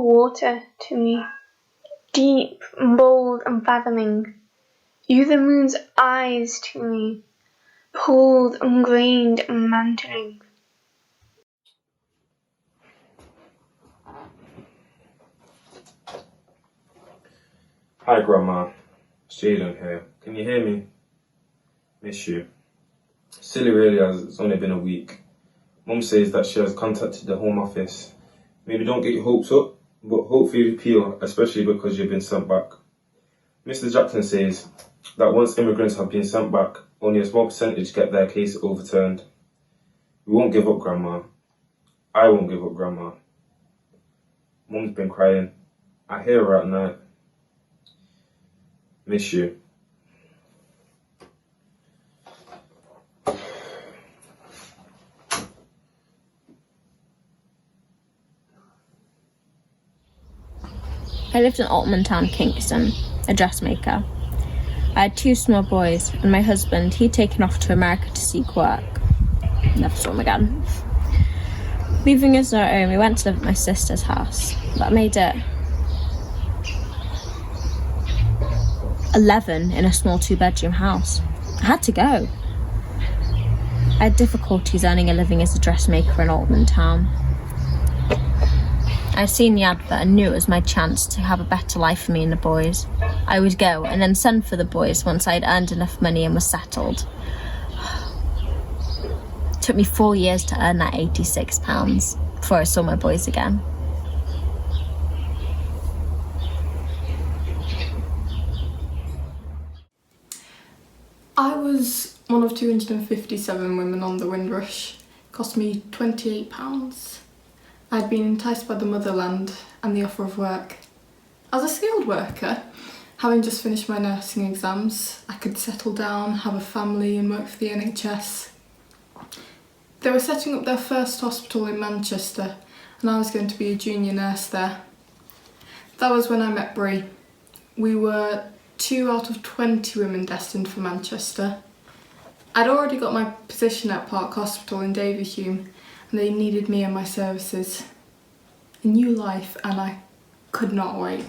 water to me, deep and bold and fathoming. You the moon's eyes to me, pulled and grained and mantling. Hi Grandma, it's Jaden here. Can you hear me? Miss you. Silly really, as it's only been a week. Mum says that she has contacted the Home Office. Maybe don't get your hopes up, but hopefully you appeal, especially because you've been sent back. Mr. Jackson says that once immigrants have been sent back, only a small percentage get their case overturned. We won't give up, Grandma. I won't give up, Grandma. Mum's been crying. I hear her at night. Miss you. I lived in Altman Town, Kingston, a dressmaker. I had 2 small boys, and my husband, he'd taken off to America to seek work. Never saw him again. Leaving us on our own, we went to live at my sister's house. That made it 11 in a small 2-bedroom house. I had to go. I had difficulties earning a living as a dressmaker in Altman Town. I'd seen the advert and knew it was my chance to have a better life for me and the boys. I would go and then send for the boys once I'd earned enough money and was settled. It took me 4 years to earn that £86 before I saw my boys again. I was one of 257 women on the Windrush. It cost me £28. I'd been enticed by the motherland and the offer of work. As a skilled worker, having just finished my nursing exams, I could settle down, have a family and work for the NHS. They were setting up their first hospital in Manchester and I was going to be a junior nurse there. That was when I met Brie. We were 2 out of 20 women destined for Manchester. I'd already got my position at Park Hospital in Davyhulme and they needed me and my services. A new life and I could not wait.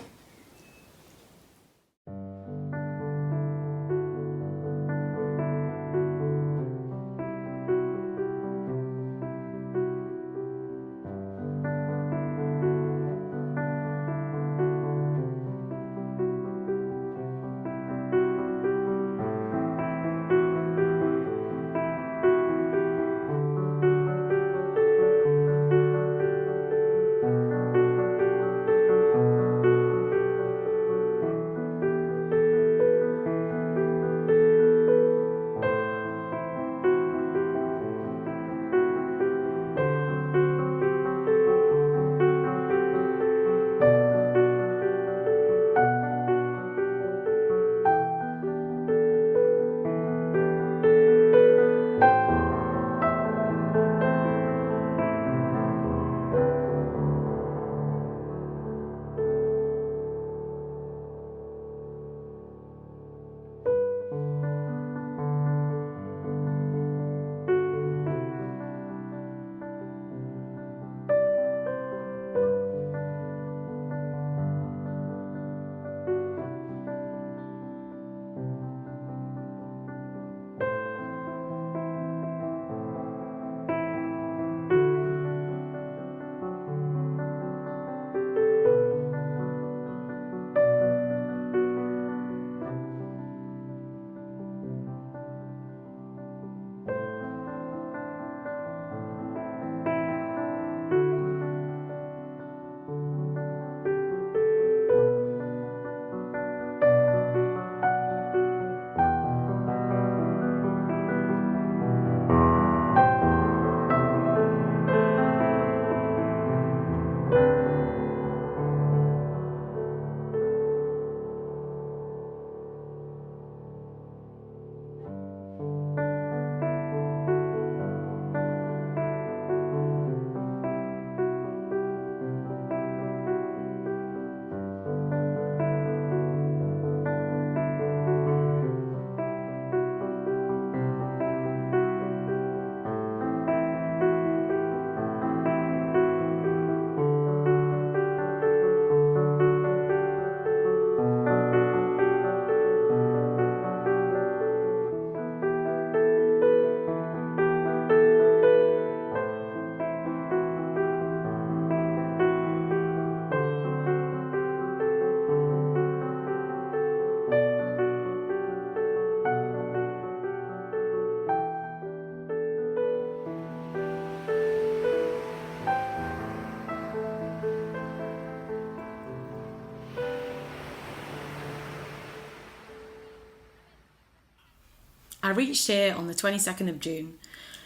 I reached here on the 22nd of June.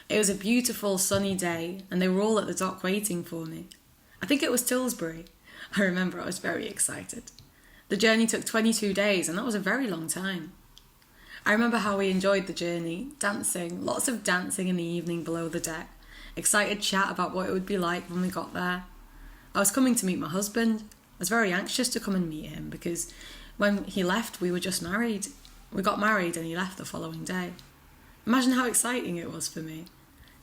It was a beautiful sunny day and they were all at the dock waiting for me. I think it was Tilbury. I remember I was very excited. The journey took 22 days and that was a very long time. I remember how we enjoyed the journey, dancing, lots of dancing in the evening below the deck, excited chat about what it would be like when we got there. I was coming to meet my husband. I was very anxious to come and meet him because when he left we were just married. We got married and he left the following day. Imagine how exciting it was for me.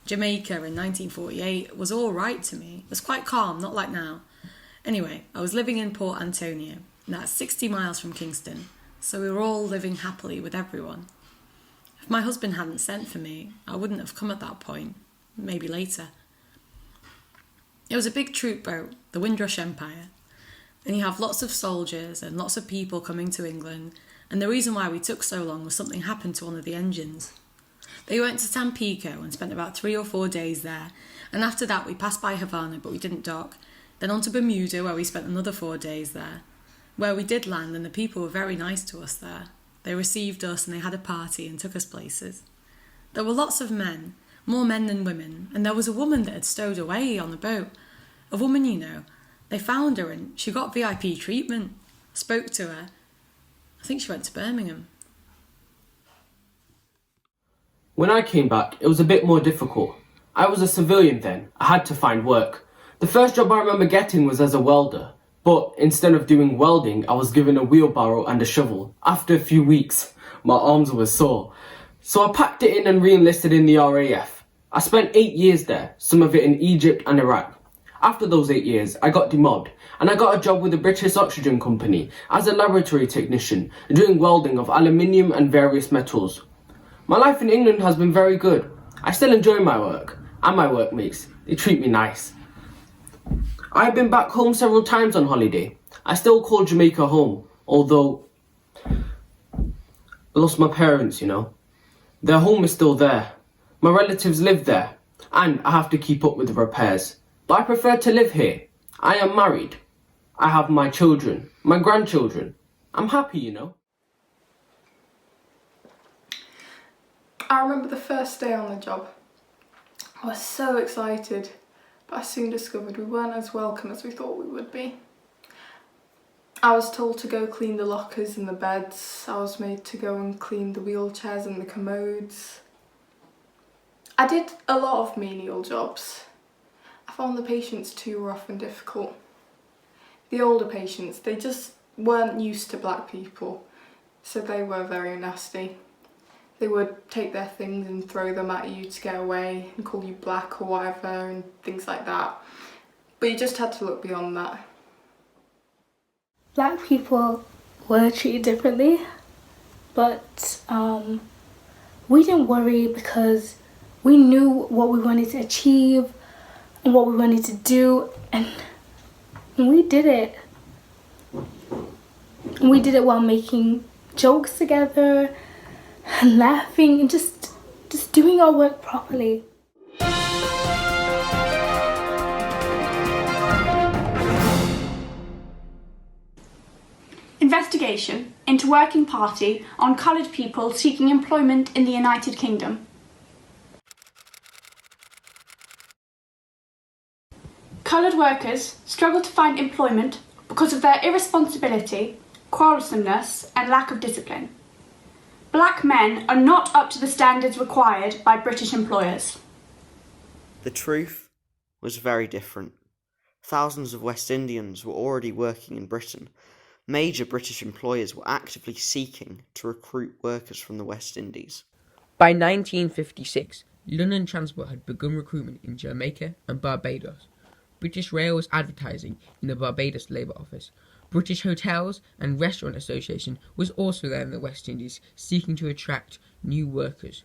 Jamaica in 1948 was all right to me. It was quite calm, not like now. Anyway, I was living in Port Antonio, and that's 60 miles from Kingston, so we were all living happily with everyone. If my husband hadn't sent for me, I wouldn't have come at that point, maybe later. It was a big troop boat, the Windrush Empire, and you have lots of soldiers and lots of people coming to England, and the reason why we took so long was something happened to one of the engines. They went to Tampico and spent about 3 or 4 days there, and after that we passed by Havana but we didn't dock, then on to Bermuda where we spent another 4 days there, where we did land and the people were very nice to us there. They received us and they had a party and took us places. There were lots of men, more men than women, and there was a woman that had stowed away on the boat. A woman, you know. They found her and she got VIP treatment. Spoke to her. I think she went to Birmingham. When I came back, it was a bit more difficult. I was a civilian then. I had to find work. The first job I remember getting was as a welder. But instead of doing welding, I was given a wheelbarrow and a shovel. After a few weeks, my arms were sore. So I packed it in and re-enlisted in the RAF. I spent 8 years there, some of it in Egypt and Iraq. After those 8 years, I got demobbed and I got a job with the British Oxygen Company as a laboratory technician, doing welding of aluminium and various metals. My life in England has been very good. I still enjoy my work and my workmates. They treat me nice. I have been back home several times on holiday. I still call Jamaica home, although I lost my parents, you know. Their home is still there. My relatives live there and I have to keep up with the repairs. But I prefer to live here. I am married. I have my children, my grandchildren. I'm happy, you know. I remember the first day on the job. I was so excited, but I soon discovered we weren't as welcome as we thought we would be. I was told to go clean the lockers and the beds. I was made to go and clean the wheelchairs and the commodes. I did a lot of menial jobs. I found the patients too rough and difficult. The older patients, they just weren't used to black people, so they were very nasty. They would take their things and throw them at you to get away and call you black or whatever and things like that. But you just had to look beyond that. Black people were treated differently, but we didn't worry because we knew what we wanted to achieve and what we wanted to do, and we did it. And we did it while making jokes together and laughing and just doing our work properly. Investigation into Working Party on coloured people seeking employment in the United Kingdom. Coloured workers struggle to find employment because of their irresponsibility, quarrelsomeness and lack of discipline. Black men are not up to the standards required by British employers. The truth was very different. Thousands of West Indians were already working in Britain. Major British employers were actively seeking to recruit workers from the West Indies. By 1956, London Transport had begun recruitment in Jamaica and Barbados. British Rail was advertising in the Barbados Labour Office. British Hotels and Restaurant Association was also there in the West Indies, seeking to attract new workers.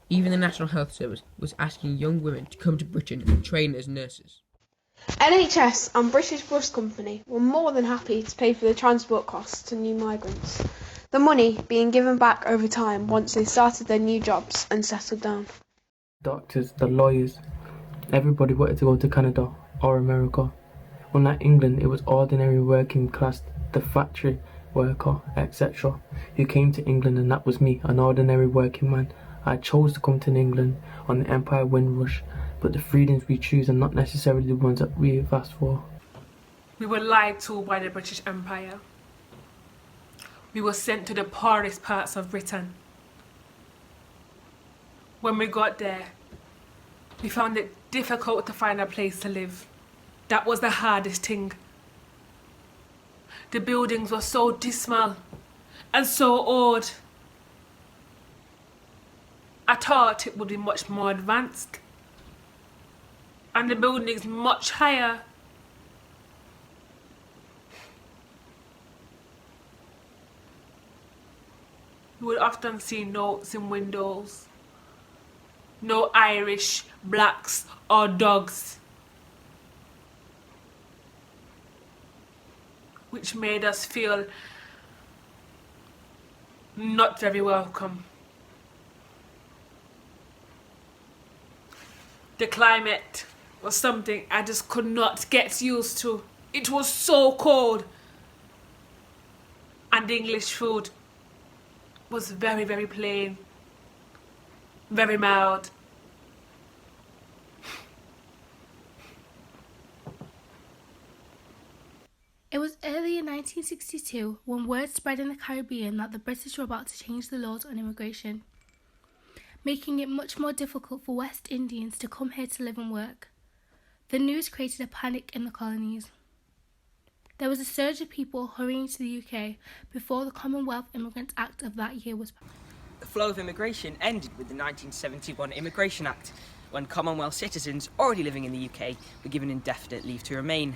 Even the National Health Service was asking young women to come to Britain and train as nurses. NHS and British Bus Company were more than happy to pay for the transport costs to new migrants, the money being given back over time once they started their new jobs and settled down. Doctors, the lawyers, everybody wanted to go to Canada or America. Unlike England, it was ordinary working class, the factory worker, etc., who came to England, and that was me, an ordinary working man. I chose to come to England on the Empire Windrush, but the freedoms we choose are not necessarily the ones that we've asked for. We were lied to by the British Empire. We were sent to the poorest parts of Britain. When we got there, we found it difficult to find a place to live. That was the hardest thing. The buildings were so dismal and so old. I thought it would be much more advanced, and the buildings much higher. You would often see notes in windows. No Irish, blacks or dogs. Which made us feel not very welcome. The climate was something I just could not get used to. It was so cold. And the English food was very, very plain. Very mild. It was early in 1962 when word spread in the Caribbean that the British were about to change the laws on immigration, making it much more difficult for West Indians to come here to live and work. The news created a panic in the colonies. There was a surge of people hurrying to the UK before the Commonwealth Immigrants Act of that year was passed. The flow of immigration ended with the 1971 Immigration Act, when Commonwealth citizens already living in the UK were given indefinite leave to remain.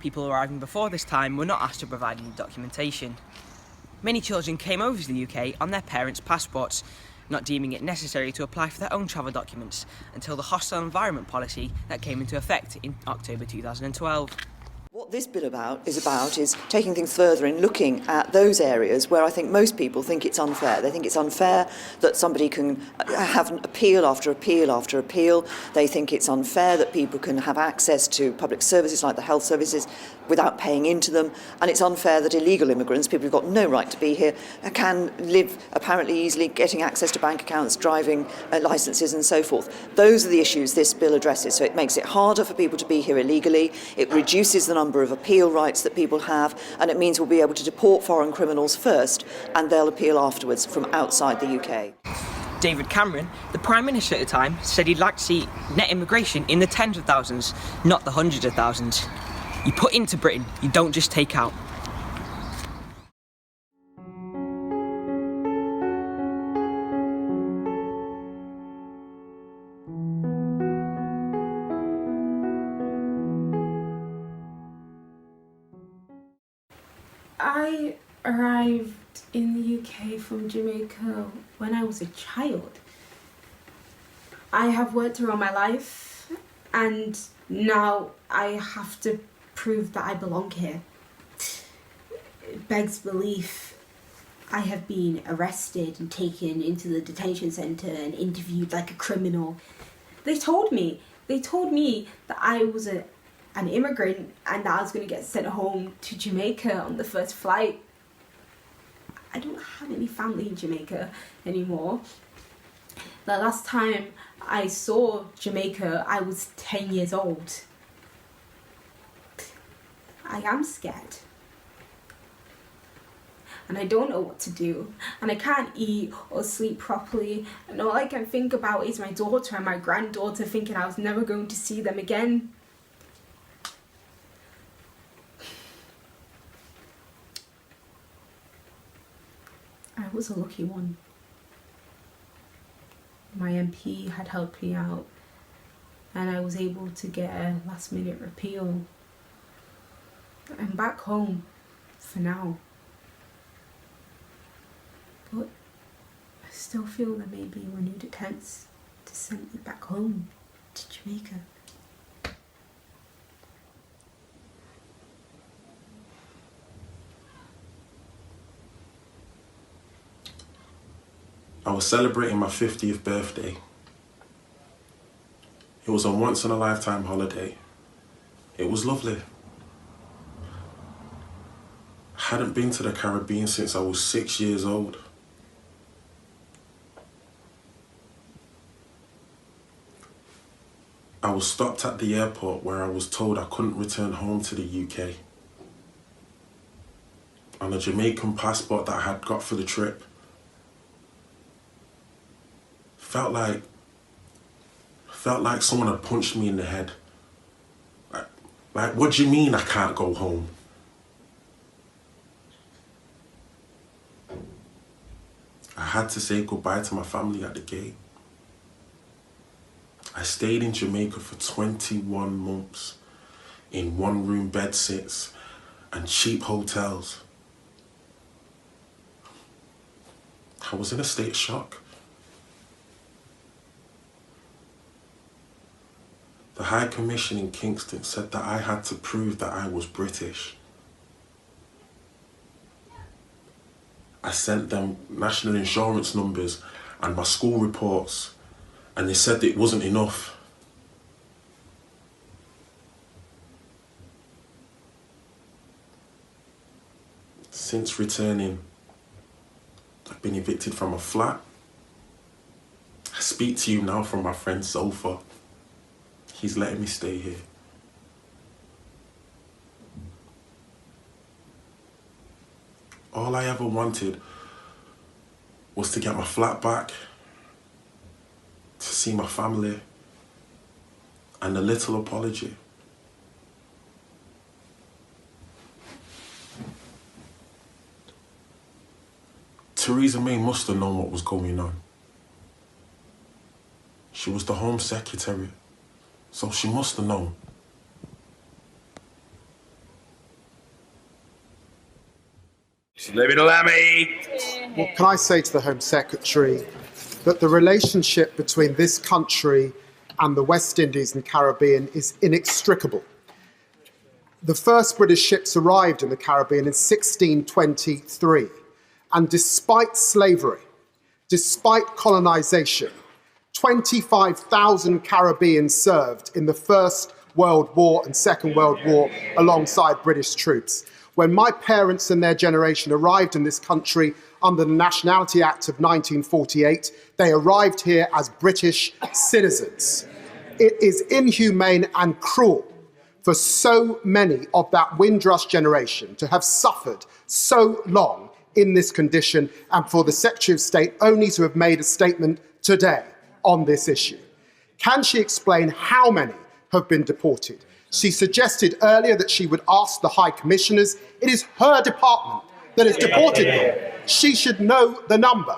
People arriving before this time were not asked to provide any documentation. Many children came over to the UK on their parents' passports, not deeming it necessary to apply for their own travel documents until the hostile environment policy that came into effect in October 2012. What this bill is taking things further and looking at those areas where I think most people think it's unfair. They think it's unfair that somebody can have an appeal after appeal after appeal. They think it's unfair that people can have access to public services like the health services without paying into them. And it's unfair that illegal immigrants, people who've got no right to be here, can live apparently easily, getting access to bank accounts, driving licences and so forth. Those are the issues this bill addresses. So it makes it harder for people to be here illegally. It reduces the number of appeal rights that people have, and it means we'll be able to deport foreign criminals first and they'll appeal afterwards from outside the UK. David Cameron, the Prime Minister at the time, said he'd like to see net immigration in the tens of thousands, not the hundreds of thousands. You put into Britain, you don't just take out. I arrived in the UK from Jamaica when I was a child. I have worked here all my life, and now I have to prove that I belong here. It begs belief. I have been arrested and taken into the detention centre and interviewed like a criminal. They told me that I was an immigrant and that I was going to get sent home to Jamaica on the first flight. I don't have any family in Jamaica anymore. The last time I saw Jamaica, I was 10 years old. I am scared. And I don't know what to do. And I can't eat or sleep properly. And all I can think about is my daughter and my granddaughter, thinking I was never going to see them again. I was a lucky one. My MP had helped me out and I was able to get a last minute repeal. I'm back home for now. But I still feel there may be renewed attempts to send me back home to Jamaica. I was celebrating my 50th birthday. It was a once-in-a-lifetime holiday. It was lovely. I hadn't been to the Caribbean since I was 6 years old. was stopped at the airport where I was told I couldn't return home to the UK. On a Jamaican passport that I had got for the trip. Felt like someone had punched me in the head. Like, what do you mean I can't go home? I had to say goodbye to my family at the gate. I stayed in Jamaica for 21 months in one-room bedsits and cheap hotels. I was in a state of shock. The High Commission in Kingston said that I had to prove that I was British. I sent them national insurance numbers and my school reports, and they said it wasn't enough. Since returning, I've been evicted from a flat. I speak to you now from my friend's sofa. He's letting me stay here. All I ever wanted was to get my flat back, to see my family, and a little apology. Theresa May must have known what was going on. She was the Home Secretary, so she must have known. What can I say to the Home Secretary? That the relationship between this country and the West Indies and Caribbean is inextricable. The first British ships arrived in the Caribbean in 1623, and despite slavery, despite colonization, 25,000 Caribbeans served in the First World War and Second World War alongside British troops. When my parents and their generation arrived in this country under the Nationality Act of 1948, they arrived here as British citizens. It is inhumane and cruel for so many of that Windrush generation to have suffered so long in this condition, and for the Secretary of State only to have made a statement today on this issue. Can she explain how many have been deported? She suggested earlier that she would ask the High Commissioners. It is her department that has deported them. She should know the number.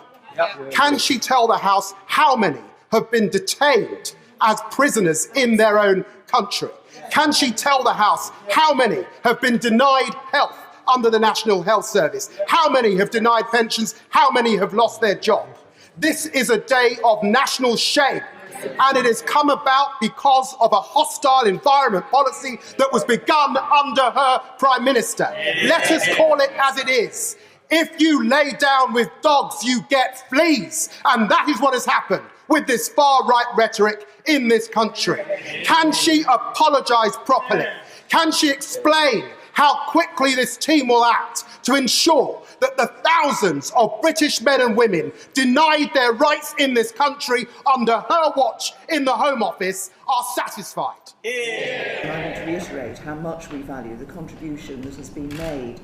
Can she tell the House how many have been detained as prisoners in their own country? Can she tell the House how many have been denied health under the National Health Service? How many have denied pensions? How many have lost their job? This is a day of national shame, and it has come about because of a hostile environment policy that was begun under her Prime Minister. Let us call it as it is. If you lay down with dogs, you get fleas, and that is what has happened with this far-right rhetoric in this country. Can she apologise properly? Can she explain how quickly this team will act to ensure that the thousands of British men and women denied their rights in this country under her watch in the Home Office are satisfied? And I want to reiterate how much we value the contribution that has been made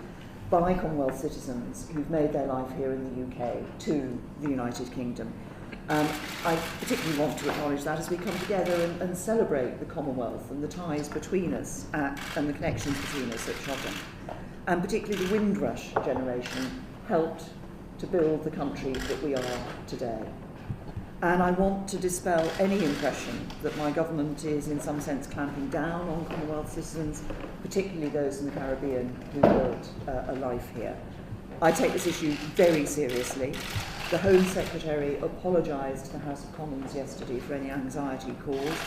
by Commonwealth citizens who've made their life here in the UK to the United Kingdom. I particularly want to acknowledge that as we come together and celebrate the Commonwealth and the ties between us and the connections between us at Chorlton. And particularly the Windrush generation helped to build the country that we are today. And I want to dispel any impression that my government is in some sense clamping down on Commonwealth citizens, particularly those in the Caribbean who built a life here. I take this issue very seriously. The Home Secretary apologised to the House of Commons yesterday for any anxiety caused,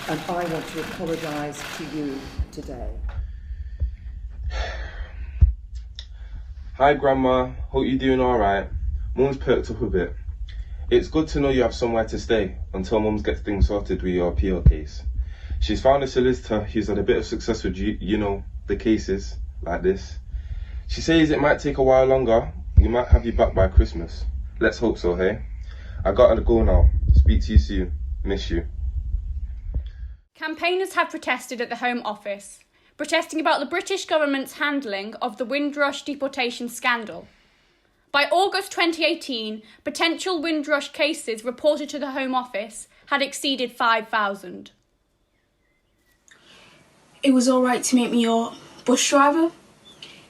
and I want to apologise to you today. Hi Grandma, hope you're doing alright. Mum's perked up a bit. It's good to know you have somewhere to stay until Mum's gets things sorted with your appeal case. She's found a solicitor who's had a bit of success with the cases like this. She says it might take a while longer. We might have you back by Christmas. Let's hope so, hey? I gotta go now. Speak to you soon. Miss you. Campaigners have protested at the Home Office, protesting about the British government's handling of the Windrush deportation scandal. By August 2018, potential Windrush cases reported to the Home Office had exceeded 5,000. It was alright to make me your bus driver.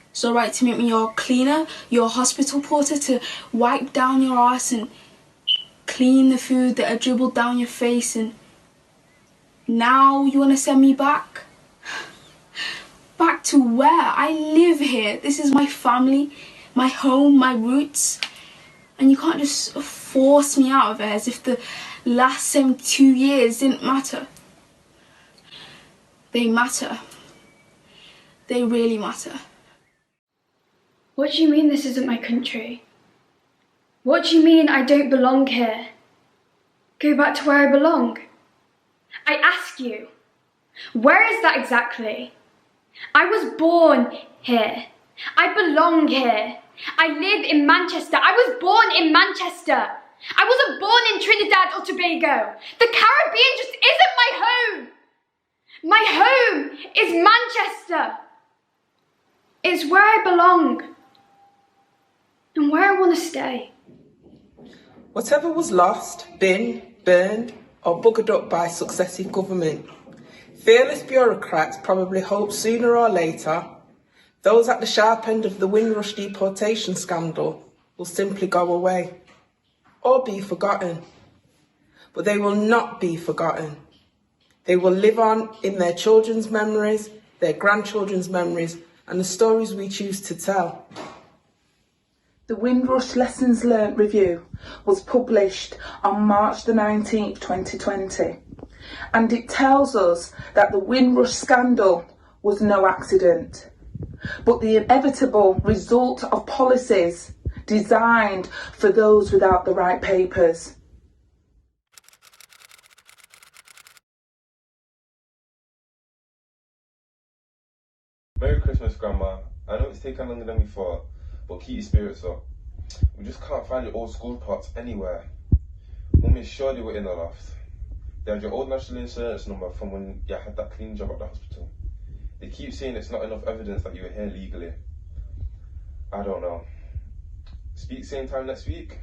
It's alright to make me your cleaner, your hospital porter, to wipe down your arse and clean the food that had dribbled down your face, and now you want to send me back? Back to where? I live here. This is my family, my home, my roots. And you can't just force me out of it as if the last 72 years didn't matter. They matter. They really matter. What do you mean this isn't my country? What do you mean I don't belong here? Go back to where I belong. I ask you, where is that exactly? I was born here. I belong here. I live in Manchester. I was born in Manchester. I wasn't born in Trinidad or Tobago. The Caribbean just isn't my home. My home is Manchester. It's where I belong and where I want to stay. Whatever was lost, bin, burned, or buggered up by successive government, fearless bureaucrats probably hope sooner or later those at the sharp end of the Windrush deportation scandal will simply go away or be forgotten. But they will not be forgotten. They will live on in their children's memories, their grandchildren's memories, and the stories we choose to tell. The Windrush Lessons Learnt Review was published on March the 19th, 2020, and it tells us that the Windrush scandal was no accident, but the inevitable result of policies designed for those without the right papers. Merry Christmas, Grandma. I know it's taken longer than we thought, but keep your spirits up. We just can't find your old school pots anywhere. Mum is sure they were in the loft. They had your old national insurance number from when you had that clean job at the hospital. They keep saying it's not enough evidence that you were here legally. I don't know. Speak same time next week?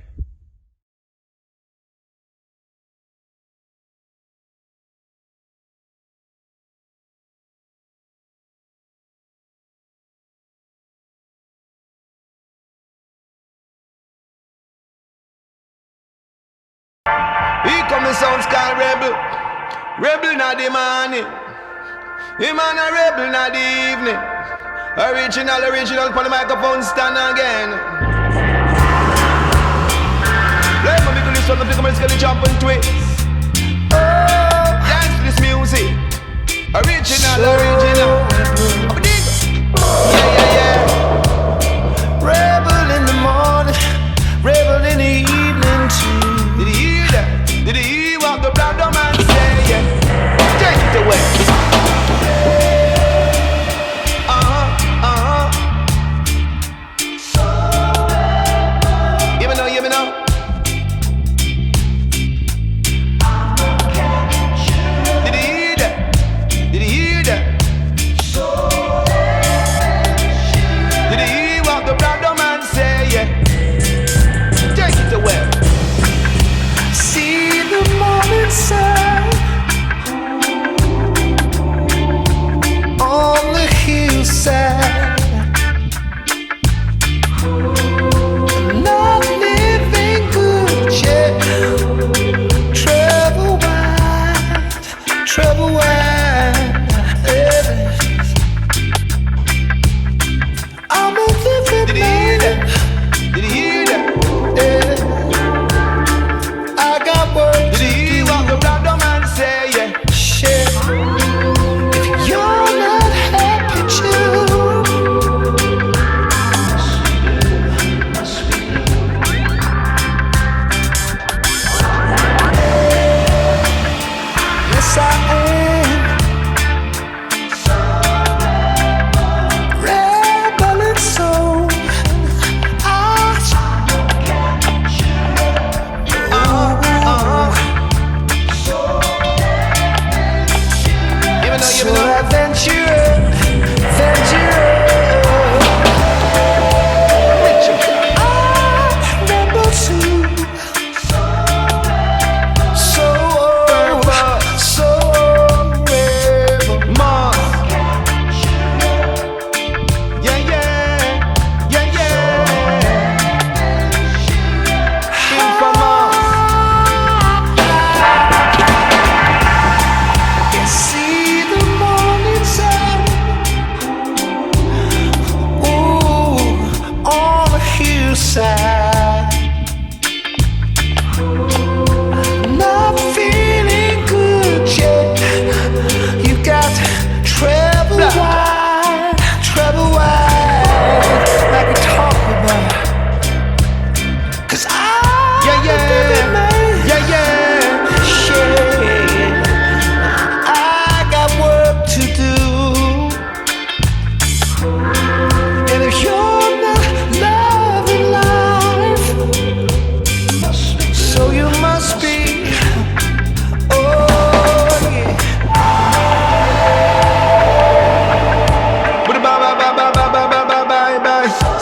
Here come the sounds called rebel. Rebel not the morning. Him and a rebel not the evening. Original for the microphone stand again. Play my big list on the flicker, it's gonna jump and twist. Oh, dance to this music. Original. Yeah. Rebel in the morning, rebel in the evening too. Did you hear that? Did you hear what the black man say? Yeah. Take it away. Give me now. Did you hear that?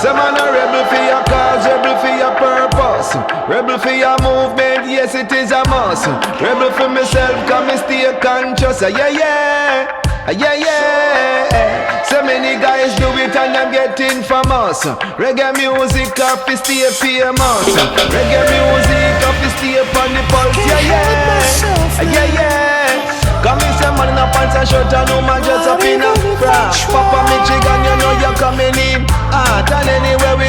Some man a rebel for your cause, rebel for your purpose, rebel for your movement, yes it is a must. Rebel for myself, cause me stay conscious, yeah yeah. Yeah, yeah. So many guys do it and them getting famous. Reggae music off to stay famous. Reggae music off to stay upon the pulse. Yeah, yeah. Yeah, yeah. Come in some man in a pants and shirt and no man just up in a frock. Papa Michigan, you know you're coming in hot. And anywhere we